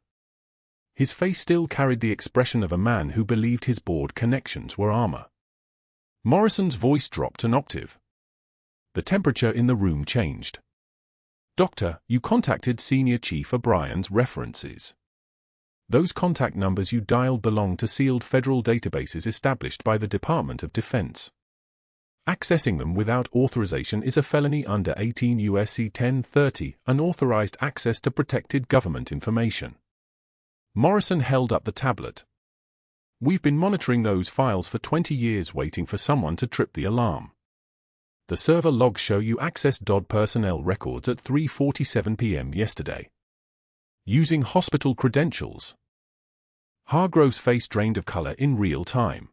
His face still carried the expression of a man who believed his board connections were armor. Morrison's voice dropped an octave. The temperature in the room changed. Doctor, you contacted Senior Chief O'Brien's references. Those contact numbers you dialed belong to sealed federal databases established by the Department of Defense. Accessing them without authorization is a felony under 18 U.S.C. 1030, unauthorized access to protected government information. Morrison held up the tablet. We've been monitoring those files for 20 years waiting for someone to trip the alarm. The server logs show you accessed DOD personnel records at 3:47 p.m. yesterday. Using hospital credentials. Hargrove's face drained of color in real time.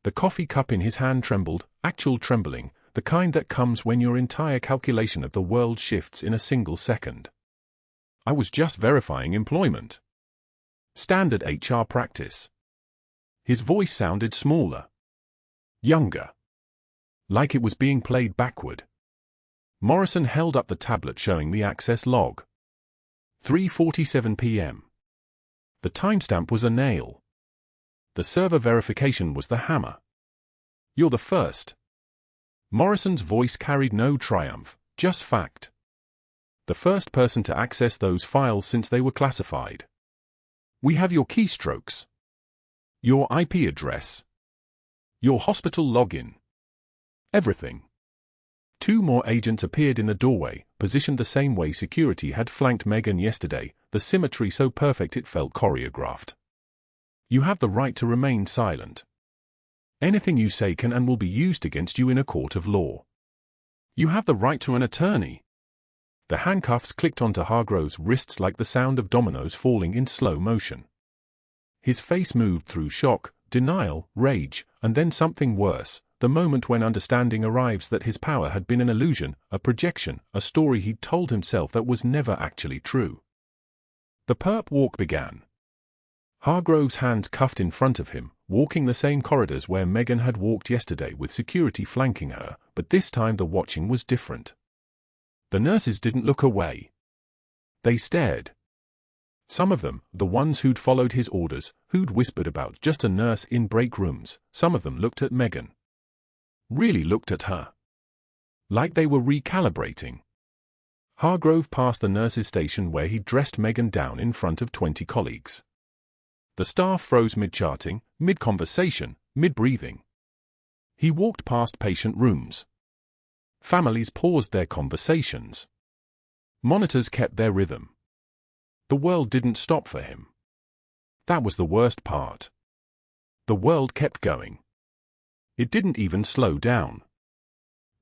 The coffee cup in his hand trembled, actual trembling, the kind that comes when your entire calculation of the world shifts in a single second. I was just verifying employment. Standard HR practice. His voice sounded smaller. Younger. Like it was being played backward. Morrison held up the tablet showing the access log. 3:47 p.m. The timestamp was a nail. The server verification was the hammer. You're the first. Morrison's voice carried no triumph, just fact. The first person to access those files since they were classified. We have your keystrokes. Your IP address. Your hospital login. Everything. 2 more agents appeared in the doorway, positioned the same way security had flanked Megan yesterday, the symmetry so perfect it felt choreographed. You have the right to remain silent. Anything you say can and will be used against you in a court of law. You have the right to an attorney. The handcuffs clicked onto Hargrove's wrists like the sound of dominoes falling in slow motion. His face moved through shock, denial, rage, and then something worse, the moment when understanding arrives that his power had been an illusion, a projection, a story he'd told himself that was never actually true. The perp walk began. Hargrove's hands cuffed in front of him, walking the same corridors where Megan had walked yesterday with security flanking her, but this time the watching was different. The nurses didn't look away. They stared. Some of them, the ones who'd followed his orders, who'd whispered about just a nurse in break rooms, some of them looked at Megan. Really looked at her. Like they were recalibrating. Hargrove passed the nurse's station where he'd dressed Megan down in front of 20 colleagues. The staff froze mid-charting, mid-conversation, mid-breathing. He walked past patient rooms. Families paused their conversations. Monitors kept their rhythm. The world didn't stop for him. That was the worst part. The world kept going. It didn't even slow down.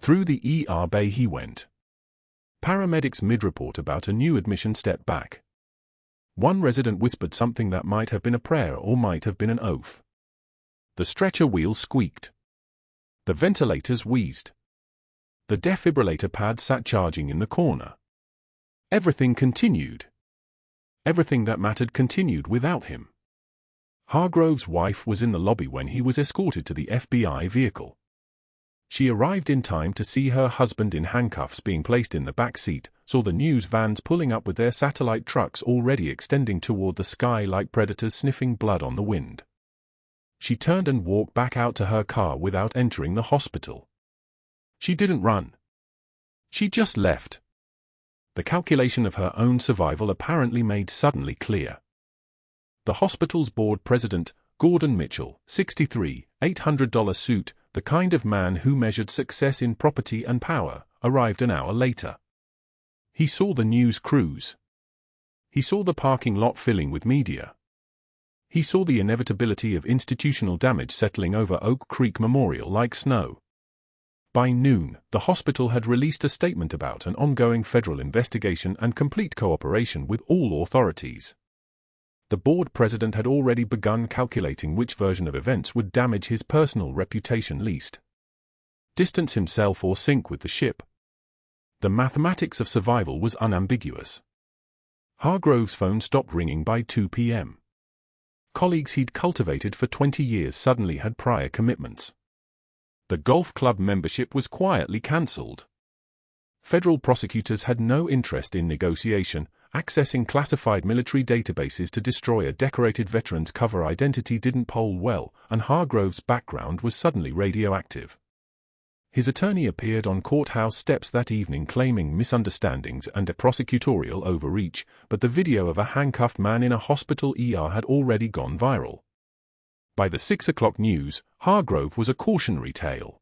Through the ER bay he went. Paramedics mid-report about a new admission stepped back. One resident whispered something that might have been a prayer or might have been an oath. The stretcher wheels squeaked. The ventilators wheezed. The defibrillator pad sat charging in the corner. Everything continued. Everything that mattered continued without him. Hargrove's wife was in the lobby when he was escorted to the FBI vehicle. She arrived in time to see her husband in handcuffs being placed in the back seat, saw the news vans pulling up with their satellite trucks already extending toward the sky like predators sniffing blood on the wind. She turned and walked back out to her car without entering the hospital. She didn't run. She just left. The calculation of her own survival apparently made suddenly clear. The hospital's board president, Gordon Mitchell, 63, $800 suit, the kind of man who measured success in property and power, arrived an hour later. He saw the news crews. He saw the parking lot filling with media. He saw the inevitability of institutional damage settling over Oak Creek Memorial like snow. By noon, the hospital had released a statement about an ongoing federal investigation and complete cooperation with all authorities. The board president had already begun calculating which version of events would damage his personal reputation least. Distance himself or sink with the ship. The mathematics of survival was unambiguous. Hargrove's phone stopped ringing by 2 p.m. Colleagues he'd cultivated for 20 years suddenly had prior commitments. The golf club membership was quietly cancelled. Federal prosecutors had no interest in negotiation. Accessing classified military databases to destroy a decorated veteran's cover identity didn't poll well, and Hargrove's background was suddenly radioactive. His attorney appeared on courthouse steps that evening claiming misunderstandings and a prosecutorial overreach, but the video of a handcuffed man in a hospital ER had already gone viral. By the 6 o'clock news, Hargrove was a cautionary tale.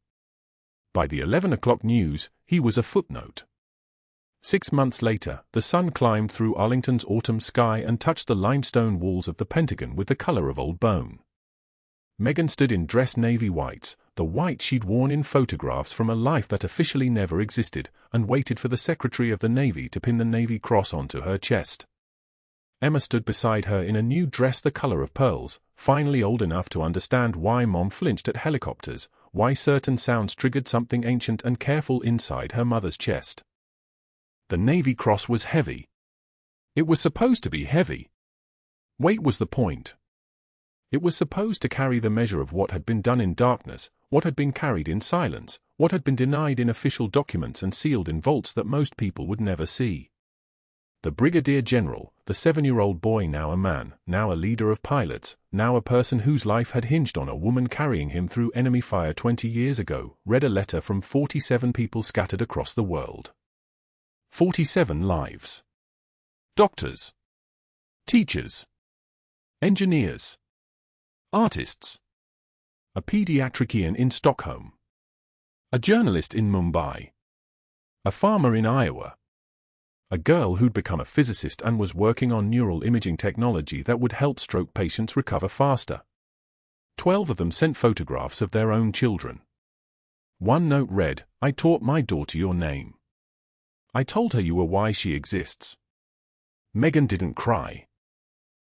By the 11 o'clock news, he was a footnote. 6 months later, the sun climbed through Arlington's autumn sky and touched the limestone walls of the Pentagon with the color of old bone. Megan stood in dress navy whites, the white she'd worn in photographs from a life that officially never existed, and waited for the Secretary of the Navy to pin the Navy Cross onto her chest. Emma stood beside her in a new dress the color of pearls, finally old enough to understand why Mom flinched at helicopters, why certain sounds triggered something ancient and careful inside her mother's chest. The Navy Cross was heavy. It was supposed to be heavy. Weight was the point. It was supposed to carry the measure of what had been done in darkness, what had been carried in silence, what had been denied in official documents and sealed in vaults that most people would never see. The Brigadier General, the 7-year-old boy now a man, now a leader of pilots, now a person whose life had hinged on a woman carrying him through enemy fire 20 years ago, read a letter from 47 people scattered across the world. 47 lives. Doctors. Teachers. Engineers. Artists. A pediatrician in Stockholm. A journalist in Mumbai. A farmer in Iowa. A girl who'd become a physicist and was working on neural imaging technology that would help stroke patients recover faster. 12 of them sent photographs of their own children. One note read, "I taught my daughter your name. I told her you were why she exists." Megan didn't cry.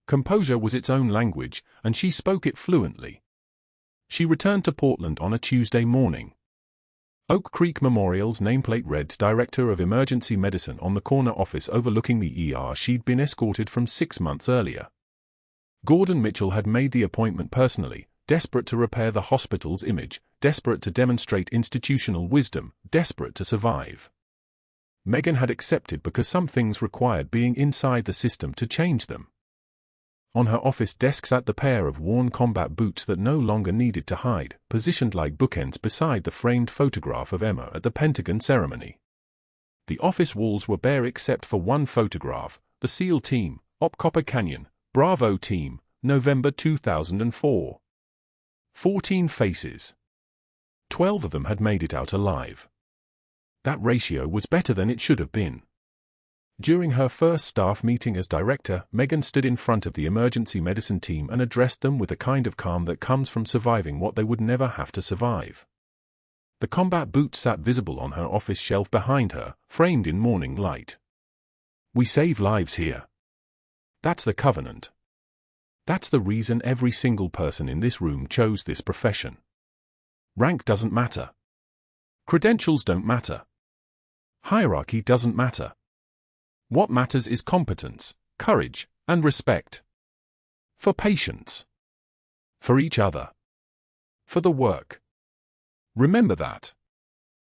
Composure was its own language, and she spoke it fluently. She returned to Portland on a Tuesday morning. Oak Creek Memorial's nameplate read Director of Emergency Medicine on the corner office overlooking the ER she'd been escorted from 6 months earlier. Gordon Mitchell had made the appointment personally, desperate to repair the hospital's image, desperate to demonstrate institutional wisdom, desperate to survive. Megan had accepted because some things required being inside the system to change them. On her office desk sat the pair of worn combat boots that no longer needed to hide, positioned like bookends beside the framed photograph of Emma at the Pentagon ceremony. The office walls were bare except for one photograph: the SEAL Team, Op Copper Canyon, Bravo Team, November 2004. 14 faces. 12 of them had made it out alive. That ratio was better than it should have been. During her first staff meeting as director, Megan stood in front of the emergency medicine team and addressed them with a kind of calm that comes from surviving what they would never have to survive. The combat boots sat visible on her office shelf behind her, framed in morning light. We save lives here. That's the covenant. That's the reason every single person in this room chose this profession. Rank doesn't matter. Credentials don't matter. Hierarchy doesn't matter. What matters is competence, courage, and respect. For patients. For each other. For the work. Remember that.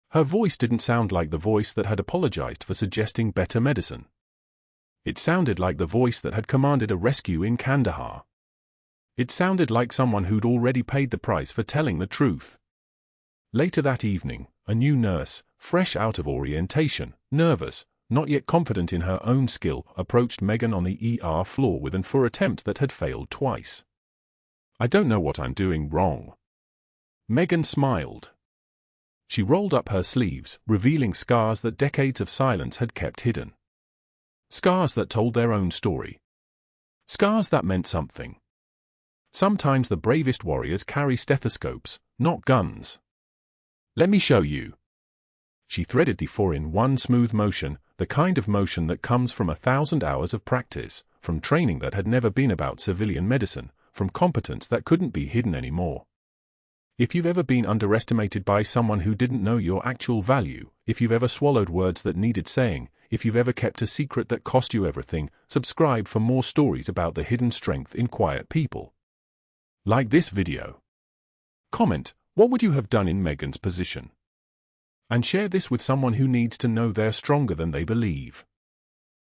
Her voice didn't sound like the voice that had apologized for suggesting better medicine. It sounded like the voice that had commanded a rescue in Kandahar. It sounded like someone who'd already paid the price for telling the truth. Later that evening, a new nurse, fresh out of orientation, nervous, not yet confident in her own skill, approached Megan on the ER floor with an attempt that had failed twice. I don't know what I'm doing wrong. Megan smiled. She rolled up her sleeves, revealing scars that decades of silence had kept hidden. Scars that told their own story. Scars that meant something. Sometimes the bravest warriors carry stethoscopes, not guns. Let me show you. She threaded the 4 in one smooth motion, the kind of motion that comes from 1,000 hours of practice, from training that had never been about civilian medicine, from competence that couldn't be hidden anymore. If you've ever been underestimated by someone who didn't know your actual value, if you've ever swallowed words that needed saying, if you've ever kept a secret that cost you everything, subscribe for more stories about the hidden strength in quiet people. Like this video. Comment, what would you have done in Megan's position? And share this with someone who needs to know they're stronger than they believe.